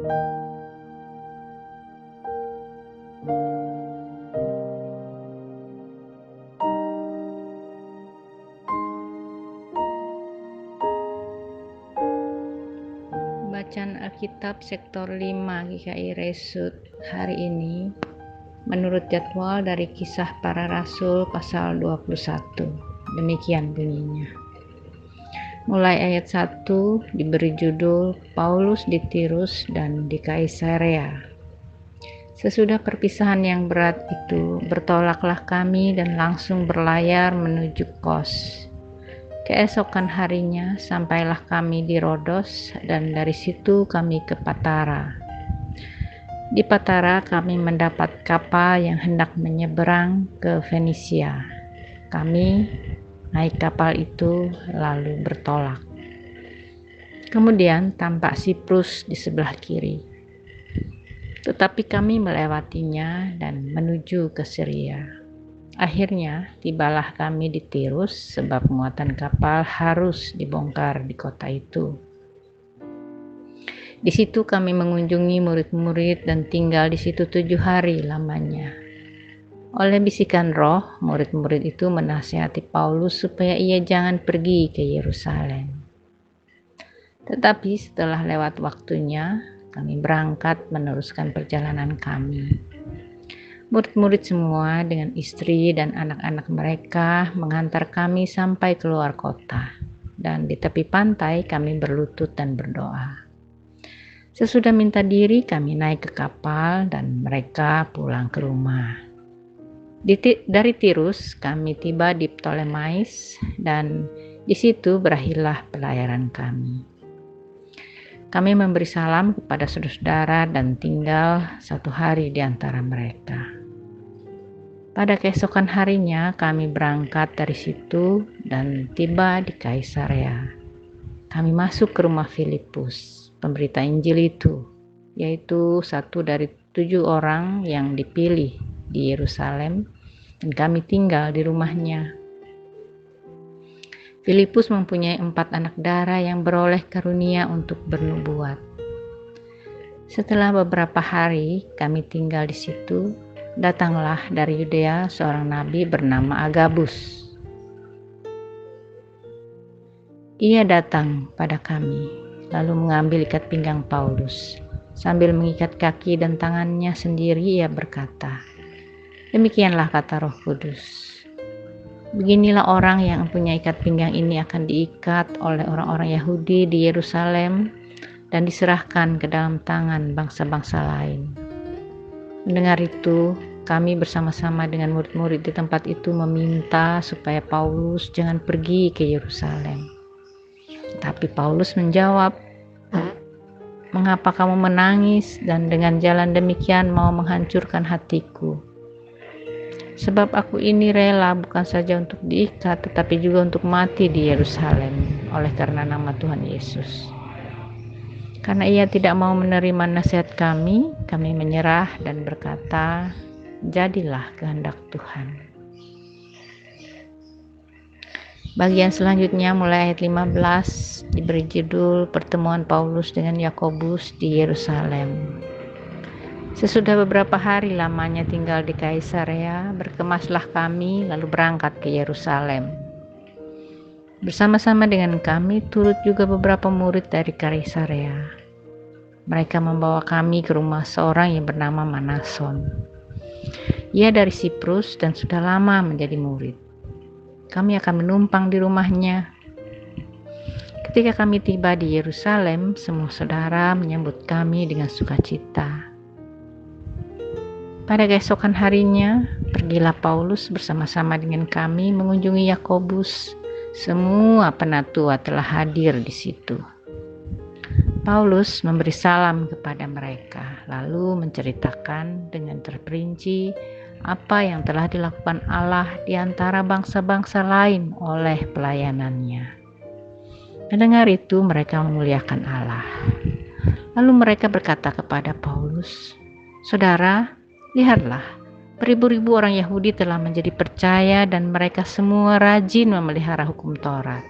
Bacaan Alkitab sektor 5 GKI Resut hari ini menurut jadwal dari Kisah Para Rasul pasal 21. Demikian bunyinya. Mulai ayat 1 diberi judul Paulus di Tirus dan di Kaisarea. Sesudah perpisahan yang berat itu, bertolaklah kami dan langsung berlayar menuju Kos. Keesokan harinya sampailah kami di Rodos dan dari situ kami ke Patara. Di Patara kami mendapat kapal yang hendak menyeberang ke Fenisia. Kami naik kapal itu lalu bertolak. Kemudian tampak Siprus di sebelah kiri. Tetapi kami melewatinya dan menuju ke Syria. Akhirnya tibalah kami di Tirus sebab muatan kapal harus dibongkar di kota itu. Di situ kami mengunjungi murid-murid dan tinggal di situ 7 hari lamanya. Oleh bisikan roh, murid-murid itu menasihati Paulus supaya ia jangan pergi ke Yerusalem. Tetapi setelah lewat waktunya, kami berangkat meneruskan perjalanan kami. Murid-murid semua dengan istri dan anak-anak mereka mengantar kami sampai keluar kota, dan di tepi pantai kami berlutut dan berdoa. Sesudah minta diri kami naik ke kapal dan mereka pulang ke rumah. Dari Tirus kami tiba di Ptolemais dan di situ berakhirlah pelayaran kami. Kami memberi salam kepada saudara-saudara dan tinggal 1 hari di antara mereka. Pada keesokan harinya kami berangkat dari situ dan tiba di Kaisarea. Kami masuk ke rumah Filipus, pemberita Injil itu, yaitu satu dari 7 orang yang dipilih di Yerusalem, dan kami tinggal di rumahnya. Filipus mempunyai 4 anak darah yang beroleh karunia untuk bernubuat. Setelah beberapa hari kami tinggal di situ, datanglah dari Yudea seorang nabi bernama Agabus. Ia datang pada kami, lalu mengambil ikat pinggang Paulus. Sambil mengikat kaki dan tangannya sendiri, ia berkata, "Demikianlah kata Roh Kudus. Beginilah orang yang mempunyai ikat pinggang ini akan diikat oleh orang-orang Yahudi di Yerusalem dan diserahkan ke dalam tangan bangsa-bangsa lain." Mendengar itu, kami bersama-sama dengan murid-murid di tempat itu meminta supaya Paulus jangan pergi ke Yerusalem. Tapi Paulus menjawab, "Mengapa kamu menangis dan dengan jalan demikian mau menghancurkan hatiku? Sebab aku ini rela bukan saja untuk diikat, tetapi juga untuk mati di Yerusalem oleh karena nama Tuhan Yesus." Karena ia tidak mau menerima nasihat kami menyerah dan berkata, "Jadilah kehendak Tuhan." Bagian selanjutnya mulai ayat 15 diberi judul Pertemuan Paulus dengan Yakobus di Yerusalem. Sesudah beberapa hari lamanya tinggal di Kaisarea, berkemaslah kami lalu berangkat ke Yerusalem. Bersama-sama dengan kami turut juga beberapa murid dari Kaisarea. Mereka membawa kami ke rumah seorang yang bernama Manason. Ia dari Siprus dan sudah lama menjadi murid. Kami akan menumpang di rumahnya. Ketika kami tiba di Yerusalem, semua saudara menyambut kami dengan sukacita. Pada keesokan harinya, pergilah Paulus bersama-sama dengan kami mengunjungi Yakobus. Semua penatua telah hadir di situ. Paulus memberi salam kepada mereka, lalu menceritakan dengan terperinci apa yang telah dilakukan Allah di antara bangsa-bangsa lain oleh pelayanannya. Mendengar itu, mereka memuliakan Allah. Lalu mereka berkata kepada Paulus, "Saudara, lihatlah, beribu-ribu orang Yahudi telah menjadi percaya dan mereka semua rajin memelihara hukum Taurat.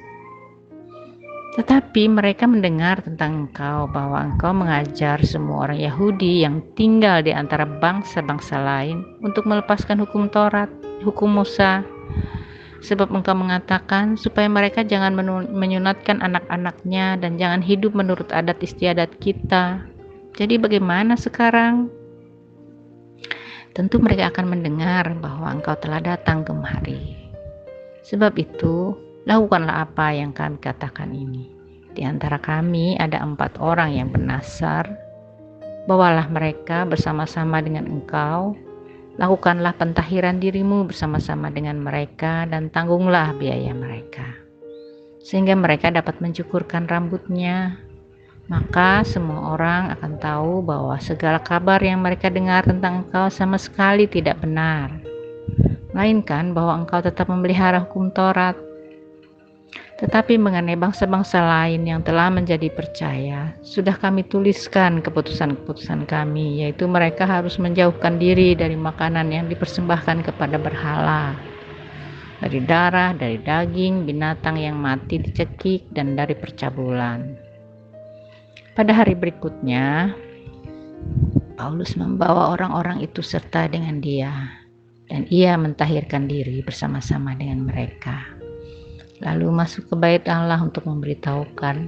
Tetapi mereka mendengar tentang engkau, bahwa engkau mengajar semua orang Yahudi yang tinggal di antara bangsa-bangsa lain untuk melepaskan hukum Taurat, hukum Musa. Sebab engkau mengatakan supaya mereka jangan menyunatkan anak-anaknya dan jangan hidup menurut adat istiadat kita. Jadi bagaimana sekarang? Tentu mereka akan mendengar bahwa engkau telah datang kemari. Sebab itu, lakukanlah apa yang kami katakan ini. Di antara kami ada 4 orang yang bernasar. Bawalah mereka bersama-sama dengan engkau. Lakukanlah pentahiran dirimu bersama-sama dengan mereka dan tanggunglah biaya mereka. Sehingga mereka dapat mencukurkan rambutnya. Maka semua orang akan tahu bahwa segala kabar yang mereka dengar tentang engkau sama sekali tidak benar. Melainkan bahwa engkau tetap memelihara hukum Taurat. Tetapi mengenai bangsa-bangsa lain yang telah menjadi percaya, sudah kami tuliskan keputusan-keputusan kami, yaitu mereka harus menjauhkan diri dari makanan yang dipersembahkan kepada berhala, dari darah, dari daging, binatang yang mati dicekik, dan dari percabulan. Pada hari berikutnya, Paulus membawa orang-orang itu serta dengan dia, dan ia mentahirkan diri bersama-sama dengan mereka. Lalu masuk ke bait Allah untuk memberitahukan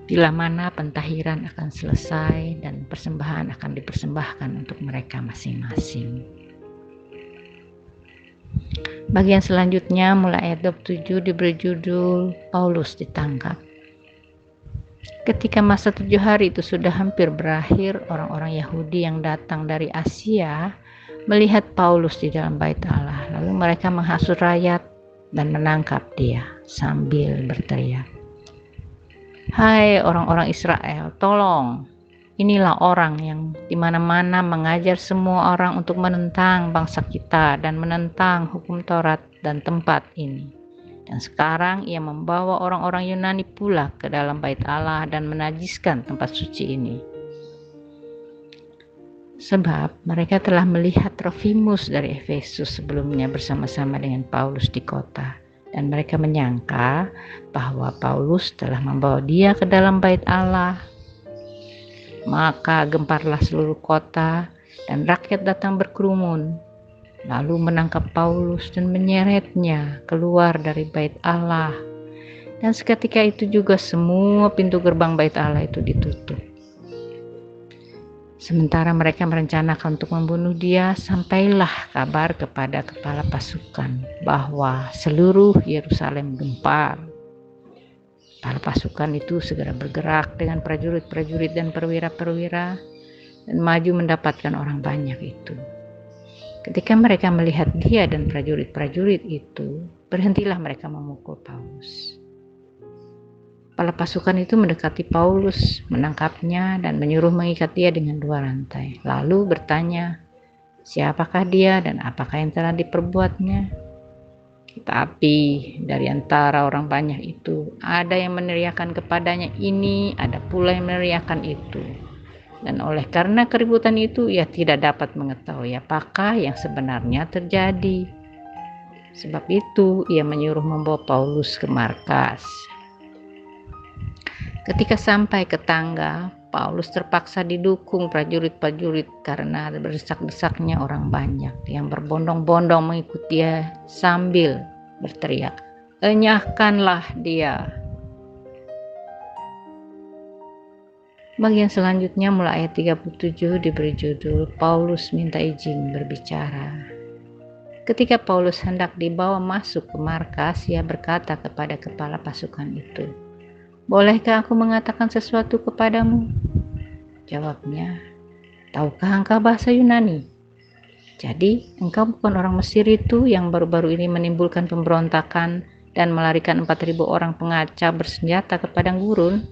bila mana pentahiran akan selesai dan persembahan akan dipersembahkan untuk mereka masing-masing. Bagian selanjutnya mulai ayat 27 diberi judul Paulus ditangkap. Ketika masa 7 hari itu sudah hampir berakhir, orang-orang Yahudi yang datang dari Asia melihat Paulus di dalam bait Allah. Lalu mereka menghasut rakyat dan menangkap dia sambil berteriak, "Hai orang-orang Israel, tolong! Inilah orang yang dimana-mana mengajar semua orang untuk menentang bangsa kita dan menentang hukum Taurat dan tempat ini. Dan sekarang ia membawa orang-orang Yunani pula ke dalam bait Allah dan menajiskan tempat suci ini. Sebab mereka telah melihat Trofimus dari Efesus sebelumnya bersama-sama dengan Paulus di kota. Dan mereka menyangka bahwa Paulus telah membawa dia ke dalam bait Allah. Maka gemparlah seluruh kota dan rakyat datang berkerumun. Lalu menangkap Paulus dan menyeretnya keluar dari bait Allah. Dan seketika itu juga semua pintu gerbang bait Allah itu ditutup. Sementara mereka merencanakan untuk membunuh dia, sampailah kabar kepada kepala pasukan bahwa seluruh Yerusalem gempar. Kepala pasukan itu segera bergerak dengan prajurit-prajurit dan perwira-perwira dan maju mendapatkan orang banyak itu. Ketika mereka melihat dia dan prajurit-prajurit itu, berhentilah mereka memukul Paulus. Kepala pasukan itu mendekati Paulus, menangkapnya dan menyuruh mengikat dia dengan 2 rantai. Lalu bertanya, siapakah dia dan apakah yang telah diperbuatnya? Tetapi dari antara orang banyak itu, ada yang meneriakkan kepadanya ini, ada pula yang meneriakkan itu. Dan oleh karena keributan itu, ia tidak dapat mengetahui apakah yang sebenarnya terjadi. Sebab itu, ia menyuruh membawa Paulus ke markas. Ketika sampai ke tangga, Paulus terpaksa didukung prajurit-prajurit karena berdesak-desaknya orang banyak yang berbondong-bondong mengikuti dia sambil berteriak, "Enyahkanlah dia!" Bagian selanjutnya mulai ayat 37 diberi judul Paulus minta izin berbicara. Ketika Paulus hendak dibawa masuk ke markas, ia berkata kepada kepala pasukan itu, "Bolehkah aku mengatakan sesuatu kepadamu?" Jawabnya, "Tahukah engkau bahasa Yunani? Jadi engkau bukan orang Mesir itu yang baru-baru ini menimbulkan pemberontakan dan melarikan 4.000 orang pengacau bersenjata ke padang gurun?"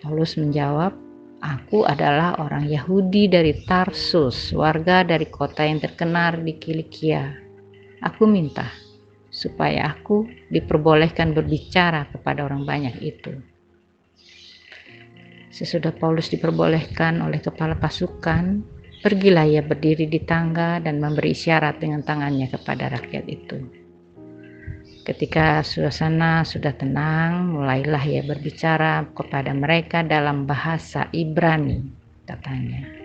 Paulus menjawab, "Aku adalah orang Yahudi dari Tarsus, warga dari kota yang terkenal di Kilikia. Aku minta supaya aku diperbolehkan berbicara kepada orang banyak itu." Sesudah Paulus diperbolehkan oleh kepala pasukan, pergilah ia berdiri di tangga dan memberi isyarat dengan tangannya kepada rakyat itu. Ketika suasana sudah tenang, mulailah ia berbicara kepada mereka dalam bahasa Ibrani, katanya.